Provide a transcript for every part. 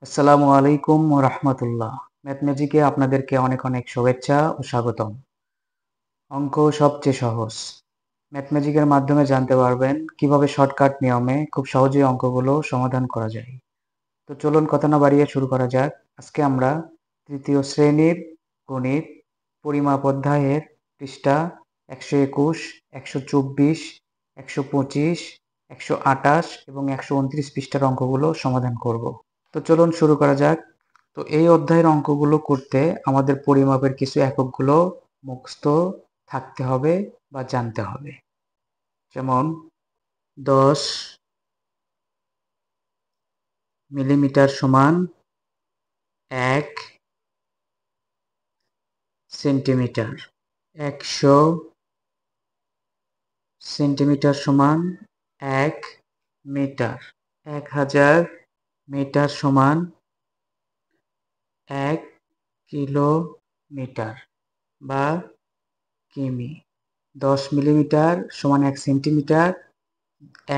আসসালামু আলাইকুম ওয়া রাহমাতুল্লাহ। ম্যাথমেটিকে আপনাদেরকে অনেক অনেক শুভেচ্ছা ও স্বাগতম। অঙ্ক সবচেয়ে সহজ। ম্যাথমেটিকের মাধ্যমে জানতে পারবেন কিভাবে শর্টকাট নিয়মে খুব সহজেই অঙ্কগুলো সমাধান করা যায়। তো চলুন কথা না বাড়িয়ে শুরু করা যাক। আজকে আমরা তৃতীয় শ্রেণীর গণিত পরিমাপ অধ্যায়ের পৃষ্ঠা 121, 124, 125, 128 এবং 129 পৃষ্ঠার অঙ্কগুলো সমাধান করব। তো চলুন শুরু করা যাক। তো এই অধ্যায়ের অঙ্কগুলো করতে আমাদের পরিমাপের কিছু এককগুলো মুখস্থ থাকতে হবে বা জানতে হবে। যেমন 10 মিলিমিটার সমান 1 সেন্টিমিটার। 100 সেন্টিমিটার সমান 1 মিটার। 1000 মিটার সমান 1 কিলোমিটার বা কিমি। 10 মিলিমিটার সমান 1 সেন্টিমিটার।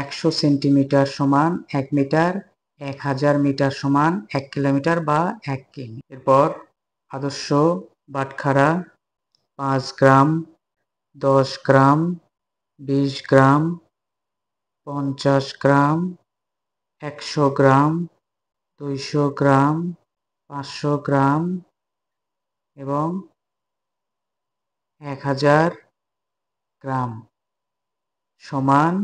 100 সেন্টিমিটার সমান 1 মিটার। 1000 মিটার সমান 1 কিলোমিটার বা 1 কিমি। এরপর আদর্শ বাটখারা 5 গ্রাম, 10 গ্রাম, 20 গ্রাম, 50 গ্রাম, 100 গ্রাম, 200 গ্রাম, 500 গ্রাম এবং 1000 গ্রাম সমান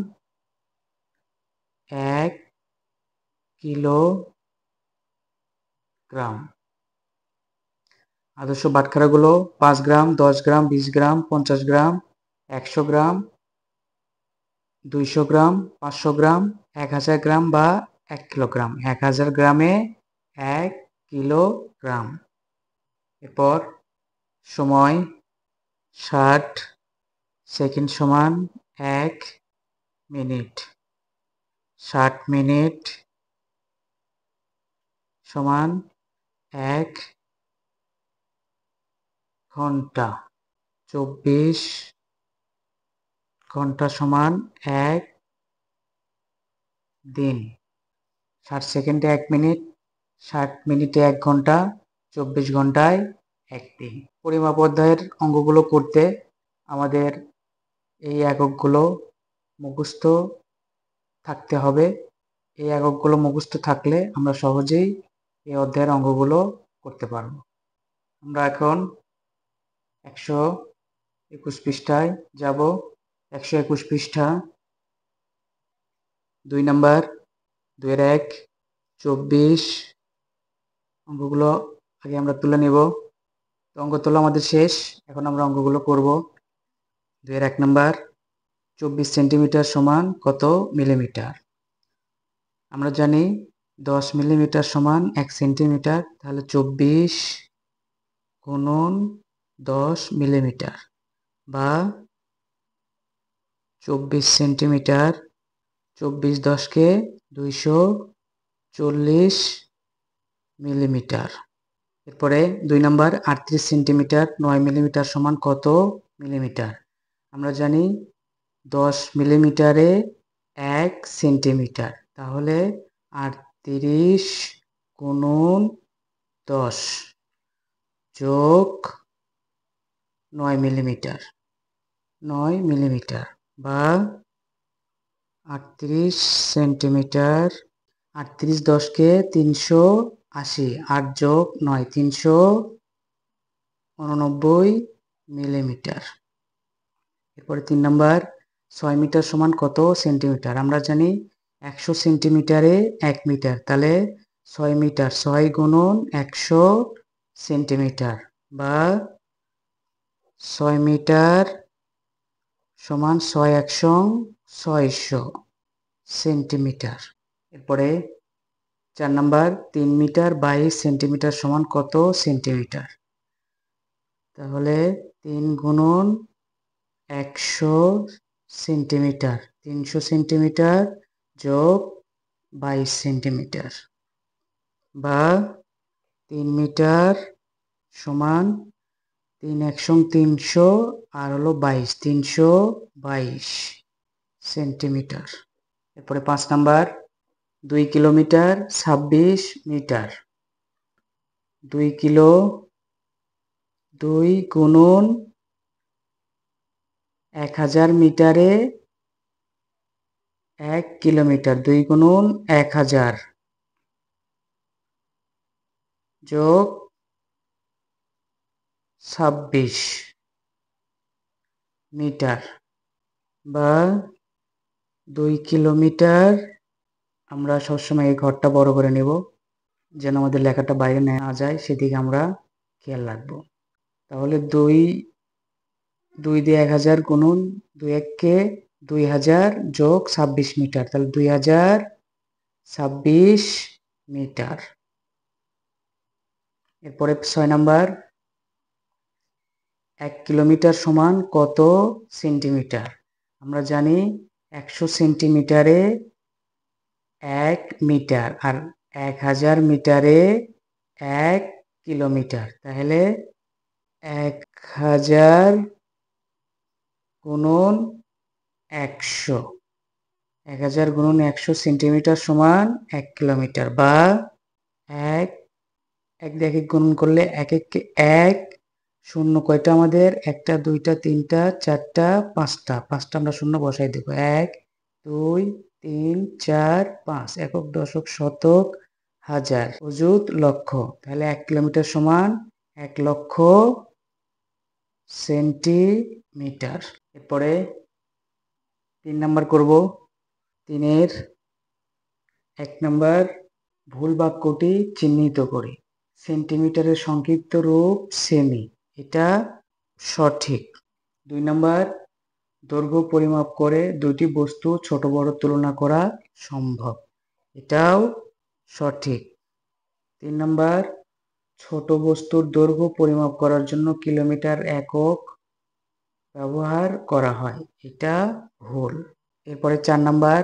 1 কিলোগ্রাম। আদর্শ বাটখারাগুলো 5 গ্রাম, 10 গ্রাম, 20 গ্রাম, 50 গ্রাম, 100 গ্রাম, 200 গ্রাম, 500 গ্রাম, 1000 গ্রাম বা 1 কিলোগ্রাম। 1000 গ্রামে 1 কিলোগ্রাম। এরপর সময় 60 সেকেন্ড সমান 1 মিনিট। 60 মিনিট সমান 1 ঘন্টা। 24 ঘন্টা সমান 1 দিন। 60 সেকেন্ডে 1 মিনিট, 60 মিনিটে 1 ঘন্টা, 24 ঘন্টায় 1 দিন। পরিমাপ অধ্যায়ের অঙ্কগুলো করতে আমাদের এই এককগুলো মুখস্থ থাকতে হবে। এই এককগুলো মুখস্থ থাকলে আমরা সহজেই এই অধ্যায়ের অঙ্কগুলো করতে পারব। আমরা এখন 121 পৃষ্ঠায় যাব। 121 পৃষ্ঠা 2 নাম্বার 2 এর 1 24 অঙ্কগুলো আগে আমরা তুলে নেব। তো অঙ্ক তোলা আমাদের শেষ। এখন আমরা অঙ্কগুলো করব। 2 এর 1 নাম্বার 24 সেন্টিমিটার সমান কত মিলিমিটার? আমরা জানি 10 মিলিমিটার সমান 1 সেন্টিমিটার। তাহলে 24 গুণন 10 মিলিমিটার বা 24 সেন্টিমিটার। 24 10কে 240 মিলিমিটার। এরপরে 2 নাম্বার 38 সেন্টিমিটার 9 মিলিমিটার সমান কত মিলিমিটার? আমরা জানি 10 মিলিমিটারে 1 সেন্টিমিটার। তাহলে 38 গুণন 10 যোগ 9 মিলিমিটার। 9 মিলিমিটার বা 38 সেন্টিমিটার। 38 10কে 380, 8 যোগ 9 389 মিলিমিটার। এরপরে 3 নাম্বার 6 মিটার সমান কত সেন্টিমিটার? আমরা জানি 100 সেন্টিমিটারে 1 মিটার। তাহলে 6 মিটার 6 গুণন 100 সেন্টিমিটার বা 6 মিটার সমান 6 100 600 সেন্টিমিটার। এরপরে 4 নাম্বার 3 মিটার 22 সেন্টিমিটার সমান কত সেন্টিমিটার? তাহলে 3 গুণন 100 সেন্টিমিটার। 300 সেন্টিমিটার যোগ 22 সেন্টিমিটার বা 3 মিটার সমান 3 100 300 আর হলো 22 322 সেন্টিমিটার। এরপরে 5 নাম্বার 2 কিলোমিটার 26 মিটার। 2 কিলো 2 গুণন 1000 মিটারে 1 কিলোমিটার, 2 গুণন 1000 যোগ 26 মিটার বা 2 কিলোমিটার। আমরা সবসময় এই ঘরটা বড় করে নেব যেন আমাদের লেখাটা বাইরে না যায়, সেদিকে আমরা খেয়াল রাখবো। তাহলে 2 দিয়ে 1000 গুণন 2 এককে 2000 যোগ 26 মিটার, তাহলে 2026 মিটার। এরপরে 6 নাম্বার, 1 কিলোমিটার সমান কত সেন্টিমিটার? আমরা জানি 100 সেন্টিমিটারে 1 মিটার আর 1000 মিটারে 1 কিলোমিটার, তাহলে 1000 গুণন 100, 1000 গুণন 100 সেন্টিমিটার সমান 1 কিলোমিটার বা 1 দিয়ে 1 গুণন করলে 1 এককে 1, শূন্য কয়টা আমাদের? 1টা 2টা 3টা 4টা 5টা আমরা শূন্য বসাই দেব। 1 2 3 4 5, একক দশক শতক হাজার অযুত লক্ষ, তাহলে 1 কিলোমিটার সমান 1 লক্ষ সেন্টিমিটার। এরপরে 3 নাম্বার করব। 3-এর 1 নাম্বার, ভুল বাক্যটি চিহ্নিত করি। সেন্টিমিটারের সংক্ষিপ্ত রূপ সেমি, এটা সঠিক। 2 নাম্বার, দৈর্ঘ্য পরিমাপ করে দুটি বস্তু ছোট বড় তুলনা করা সম্ভব, এটাও সঠিক। 3 নাম্বার, ছোট বস্তুর দৈর্ঘ্য পরিমাপ করার জন্য কিলোমিটার একক ব্যবহার করা হয়, এটা ভুল। এরপরে 4 নাম্বার,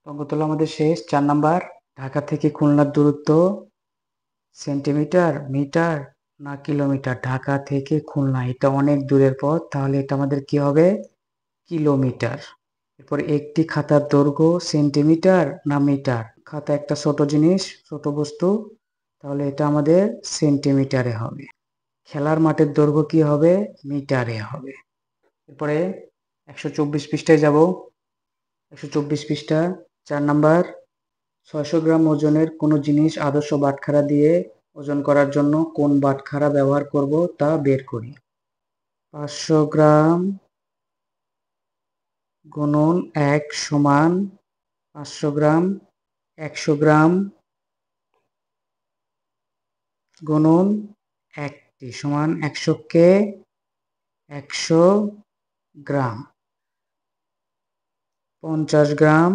অঙ্কগুলো আমাদের শেষ। 4 নাম্বার, ঢাকা থেকে খুলনার দূরত্ব সেন্টিমিটার, মিটার না কিলোমিটার? ঢাকা থেকে খুলনা এটা অনেক দূরের পথ, তাহলে এটা আমাদের কি হবে? কিলোমিটার। এরপর একটি খাতার দৈর্ঘ্য সেন্টিমিটার না মিটার? খাতা একটা ছোট জিনিস, ছোট বস্তু, তাহলে এটা আমাদের সেন্টিমিটারে হবে। খেলার মাঠের দৈর্ঘ্য কি হবে? মিটারে হবে। এরপরে 124 পৃষ্ঠায় যাব। 124 পৃষ্ঠা 4 নাম্বার, 600 গ্রাম ওজনের কোনো জিনিস আদর্শ বাটখারা দিয়ে ওজন করার জন্য কোন বাটখারা ব্যবহার করব তা বের করি। 500 গ্রাম গুণন 1 সমান 500 গ্রাম, 100 গ্রাম গুণন 1টি সমান 100 কে 100 গ্রাম, 50 গ্রাম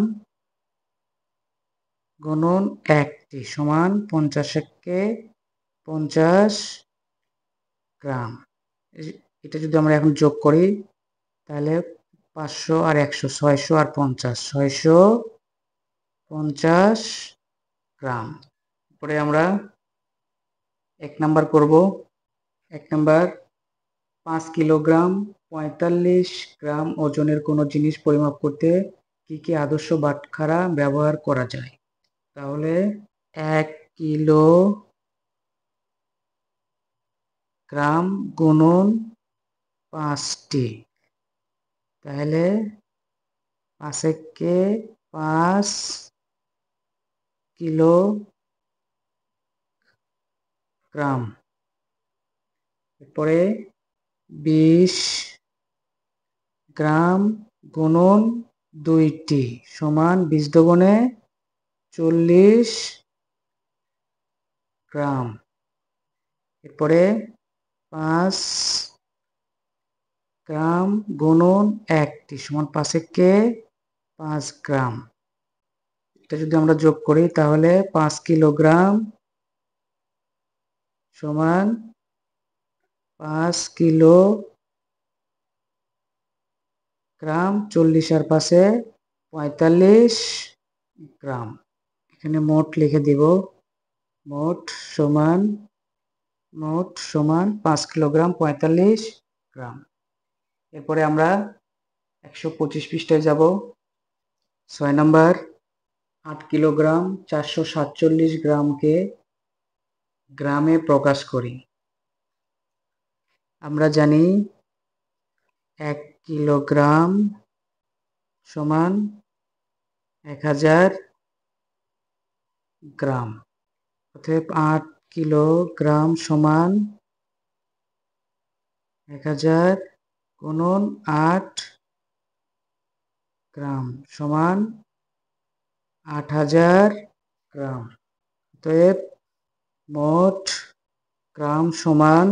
গুণন 1টি সমান 50 কে 50 গ্রাম। এটা যদি আমরা এখন যোগ করি তাহলে 500 আর 100, 600 আর 50, 650 গ্রাম। পরে আমরা 1 নাম্বার করব। 1 নাম্বার, 5 কিলোগ্রাম 45 গ্রাম ওজনের কোনো জিনিস পরিমাপ করতে কি কি আদর্শ বাটখারা ব্যবহার করা যায়? তাহলে 1 কিলোগ্রাম গুণন 5টি, তাহলে 5 কে 5 কিলোগ্রাম। এরপরে 20 গ্রাম গুণন 2টি সমান 20 দুগুণে 40 গ্রাম। এরপরে 5 গ্রাম গুণন 1টি সমান 5 কে 5 গ্রাম। এটা যদি আমরা যোগ করি তাহলে 5 কিলোগ্রাম সমান 5 কিলোগ্রাম, 40 আর 5-এ 45 গ্রাম। এখানে মোট লিখে দিব, মোট সমান 5 কিলোগ্রাম 45 গ্রাম। এরপরে আমরা 125 পৃষ্ঠায় যাব। 6 নাম্বার, 8 কিলোগ্রাম 447 গ্রামকে গ্রামে প্রকাশ করি। আমরা জানি 1 কিলোগ্রাম সমান 1000 গ্রাম। অতএব 8 কিলোগ্রাম সমান 1000 গুণন 8 গ্রাম সমান 8000 গ্রাম। অতএব মোট গ্রাম সমান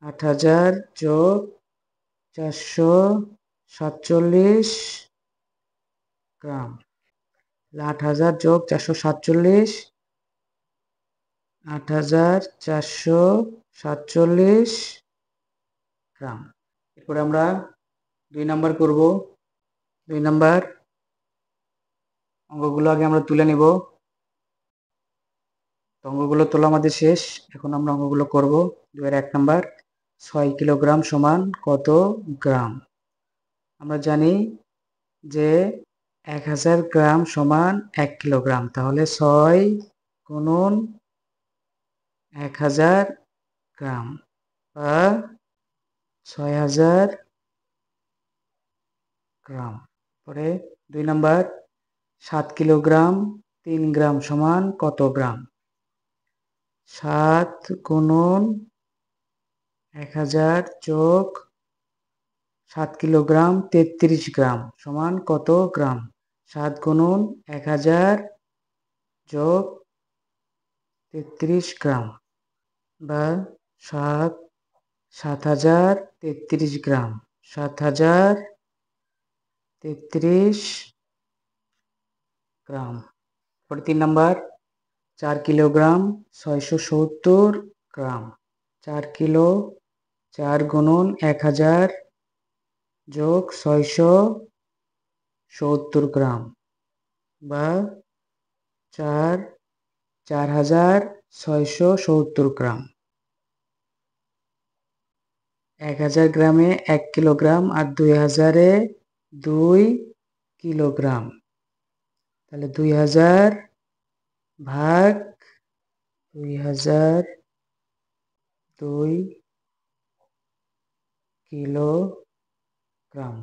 8000 যোগ 447 গ্রাম। 8000 যোগ 447, 8447 গ্রাম। এরপরে আমরা 2 নাম্বার করব। 2 নাম্বার অঙ্কগুলো আগে আমরা তুলে নিব। অঙ্কগুলো তোলা আমাদের শেষ। এখন আমরা অঙ্কগুলো করব। 2 এর 1 নাম্বার 6 কিলোগ্রাম সমান কত গ্রাম? আমরা জানি যে 1000 গ্রাম সমান 1 কিলোগ্রাম। তাহলে 6 গুণন 1000 গ্রাম বা 6000 গ্রাম। পরে 2 নাম্বার 7 কিলোগ্রাম 3 গ্রাম সমান কত গ্রাম? 7 গুণন 1000 যোগ 7 কিলোগ্রাম 33 গ্রাম সমান কত গ্রাম? 7 গুণন 1000 যোগ 33 গ্রাম বা 7033 গ্রাম। 7033 গ্রাম। পরে 3 নাম্বার 4 কিলোগ্রাম 670 গ্রাম। 4 কিলো 4 গুণন 1000 যোগ 670 গ্রাম বা 4670 গ্রাম। 1000 গ্রামে 1 কিলোগ্রাম আর 2000 এ 2 কিলোগ্রাম। তাহলে 2000 ভাগ 2000 2 কিলোগ্রাম।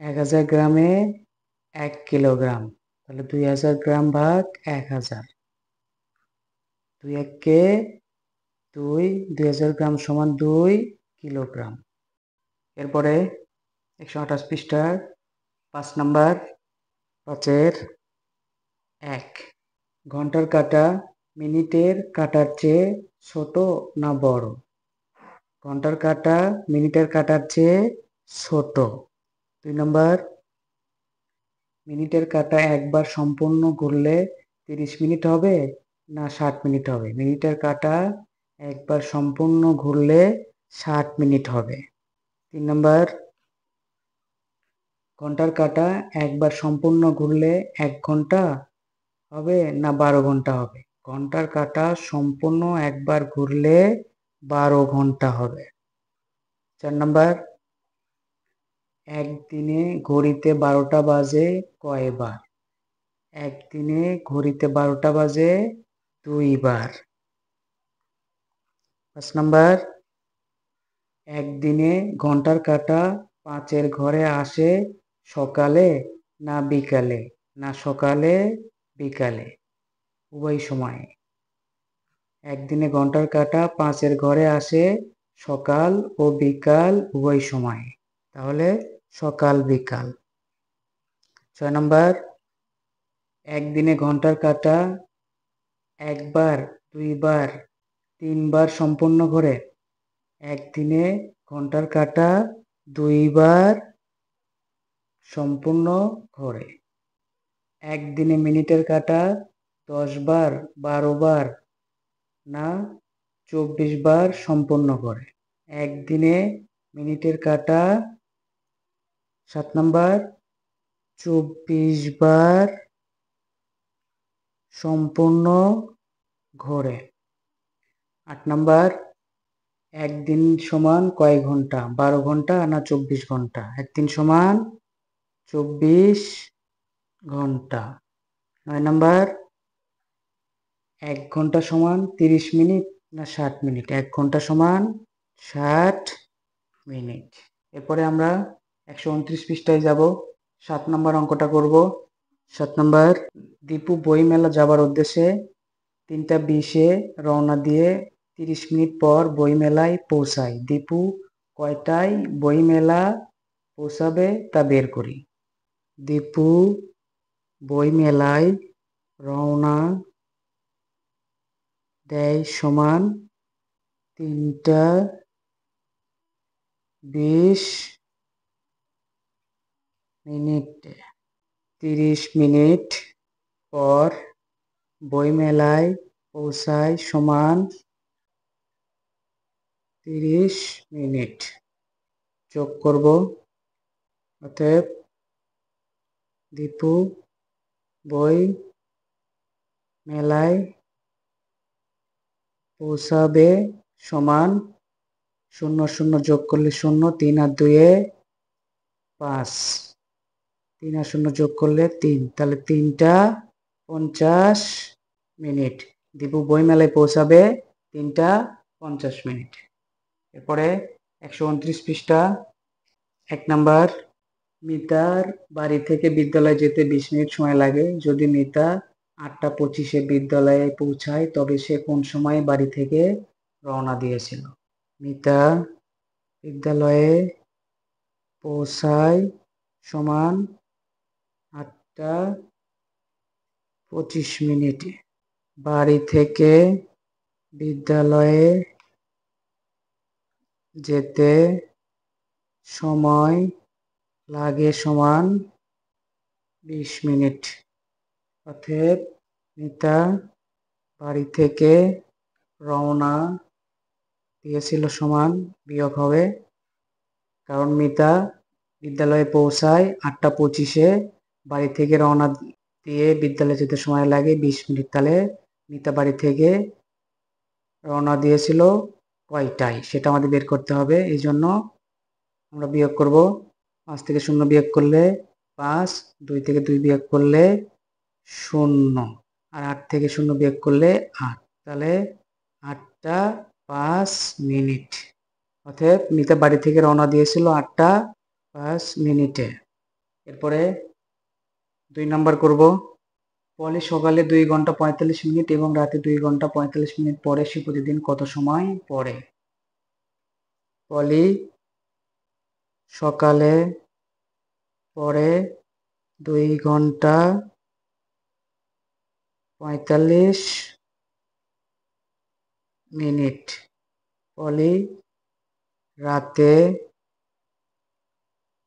1000 গ্রামে 1 কিলোগ্রাম। তাহলে 2000 গ্রাম ভাগ 1000। 2 1-কে 2, 2000 গ্রাম সমান 2 কিলোগ্রাম। এরপরে 128 পৃষ্ঠার 5 নাম্বার 5-এর 1। ঘন্টার কাঁটা মিনিটের কাঁটার চেয়ে ছোট না বড়? ঘন্টার কাঁটা মিনিটের কাঁটার চেয়ে ছোট। 2 নাম্বার মিনিটের কাঁটা একবার সম্পূর্ণ ঘুরলে 30 মিনিট হবে না 60 মিনিট হবে? মিনিটের কাঁটা একবার সম্পূর্ণ ঘুরলে 60 মিনিট হবে। 3 নাম্বার ঘন্টার কাঁটা একবার সম্পূর্ণ ঘুরলে 1 ঘন্টা হবে না 12 ঘন্টা হবে? ঘন্টার কাঁটা সম্পূর্ণ একবার ঘুরলে 12 ঘন্টা হবে। 4 নাম্বার একদিনে ঘড়িতে 12টা বাজে কয়বার? একদিনে ঘড়িতে 12টা বাজে 2 বার। 5 নাম্বার একদিনে ঘন্টার কাঁটা 5-এর ঘরে আসে সকালে না বিকালে? না সকালে বিকালে উভয় সময়ে। একদিনে ঘন্টার কাঁটা 5-এর ঘরে আসে সকাল ও বিকাল উভয় সময়ে। তাহলে সকাল বিকাল। 6 নাম্বার একদিনে ঘন্টার কাঁটা 1 বার 2 বার 3 বার সম্পূর্ণ ঘোরে? একদিনে ঘন্টার কাঁটা 2 বার সম্পূর্ণ ঘোরে। একদিনে মিনিটের কাঁটা 10 বার 12 বার না 24 বার সম্পূর্ণ ঘোরে? একদিনে মিনিটের কাঁটা 7 নাম্বার 24 বার সম্পূর্ণ ঘোরে। 8 নাম্বার একদিন সমান কয় ঘন্টা? 12 ঘন্টা না 24 ঘন্টা? একদিন সমান 24 ঘন্টা। 9 নাম্বার 1 ঘন্টা সমান 30 মিনিট না 60 মিনিট? 1 ঘন্টা সমান 60 মিনিট। এরপরে আমরা 129 পৃষ্ঠায় যাব। 7 নম্বর অঙ্কটা করব। 7 নম্বর, দীপু বইমেলা যাবার উদ্দেশ্যে 3টা 20-এ রওনা দিয়ে 30 মিনিট পর বইমেলায় পৌঁছায়। দীপু কয়টায় বইমেলা পৌঁছাবে তা বের করি। দীপু বইমেলায় রওনা দেয় সমান 3টা 20 মিনিটে। 30 মিনিট পর বইমেলায় পৌঁছায় সমান 30 মিনিট। যোগ করব। অতএব দীপু বই মেলায় পৌঁছাবে সমান 0 0 যোগ করলে 0, 3 আর 2-এ 5, 3 আর 0 যোগ করলে 3, তাহলে 3টা 50 মিনিট। দীপু বই মেলায় পৌঁছাবে 3টা 50 মিনিট। এরপরে 129 পৃষ্ঠা। 1 নাম্বার, মিতার বাড়ি থেকে বিদ্যালয়ে যেতে 20 মিনিট সময় লাগে। যদি মিতা 8টা 25-এ বিদ্যালয়ে পৌঁছায় তবে সে কোন সময় বাড়ি থেকে রওনা দিয়েছিল? মিতা বিদ্যালয়ে পৌঁছায় সমান 8টা 25 মিনিটে। বাড়ি থেকে বিদ্যালয়ে যেতে সময় লাগে সমান 20 মিনিট। অতএব মিতা বাড়ি থেকে রওনা দিয়েছিল সমান, বিয়োগ হবে, কারণ মিতা বিদ্যালয়ে পৌঁছায় 8টা 25-এ, বাড়ি থেকে রওনা দিয়ে বিদ্যালয়ে যেতে সময় লাগে 20 মিনিট। তাহলে মিতা বাড়ি থেকে রওনা দিয়েছিল কয়টায় সেটা আমাদের বের করতে হবে। এই জন্য আমরা বিয়োগ করব। 5 থেকে 0 বিয়োগ করলে 5, 2 থেকে 2 বিয়োগ করলে 0, আর 8 থেকে 0 বিয়োগ করলে 8, তাহলে 8টা 5 মিনিট। অতএব মিতা বাড়ি থেকে রওনা দিয়েছিল 8টা 5 মিনিটে। এরপরে 2 নাম্বার করব। পলি সকালে 2 ঘন্টা 45 মিনিট এবং রাতে 2 ঘন্টা 45 মিনিট পড়ে। সে প্রতিদিন কত সময় পড়ে? পলি সকালে পড়ে 2 ঘন্টা 45 মিনিট। পলি রাতে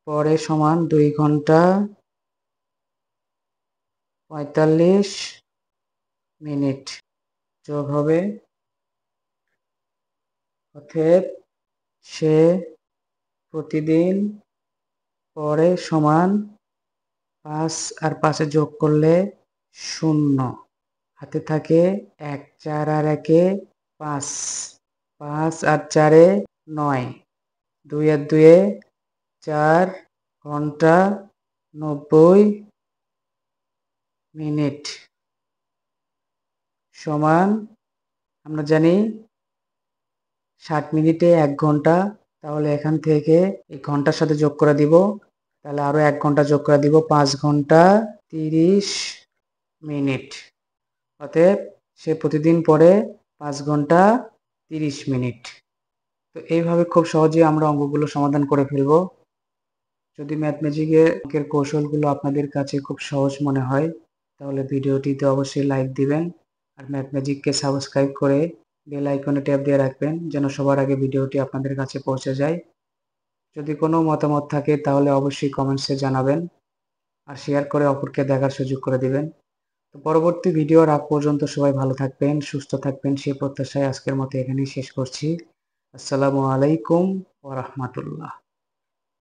পড়ে সমান 2 ঘন্টা 45 মিনিট। যোগ হবে। অতএব সে প্রতিদিন পড়ে সমান 5 আর 5-এ যোগ করলে 0, হাতে থাকে 1, 4 আর 1-এ 5, 5 আর 4-এ 9, 2 আর 2-এ 4 ঘন্টা 90 মিনিট সমান, আমরা জানি 60 মিনিটে 1 ঘন্টা, তাহলে এখান থেকে এই ঘন্টার সাথে যোগ করে দিব, তাহলে আরো 1 ঘন্টা যোগ করে দিব, 5 ঘন্টা 30 মিনিট। অতএব সে প্রতিদিন পড়ে 5 ঘন্টা 30 মিনিট। তো এইভাবে খুব সহজেই আমরা অঙ্কগুলো সমাধান করে ফেলব। যদি ম্যাথমেটিকের অঙ্কের কৌশলগুলো আপনাদের কাছে খুব সহজ মনে হয় তাহলে ভিডিওটিতে অবশ্যই লাইক দিবেন, আর ম্যাথমেটিককে সাবস্ক্রাইব করে বেল আইকনে ট্যাপ দিয়ে রাখবেন যেন সবার আগে ভিডিওটি আপনাদের কাছে পৌঁছে যায়। যদি কোনো মতামত থাকে তাহলে অবশ্যই কমেন্টসে জানাবেন, আর শেয়ার করে অপরকে দেখার সুযোগ করে দিবেন। তো পরবর্তী ভিডিওর আগ পর্যন্ত সবাই ভালো থাকবেন, সুস্থ থাকবেন সেই প্রত্যাশায় আজকের মতো এখানেই শেষ করছি। আসসালামু আলাইকুম ওয়া রাহমাতুল্লাহ।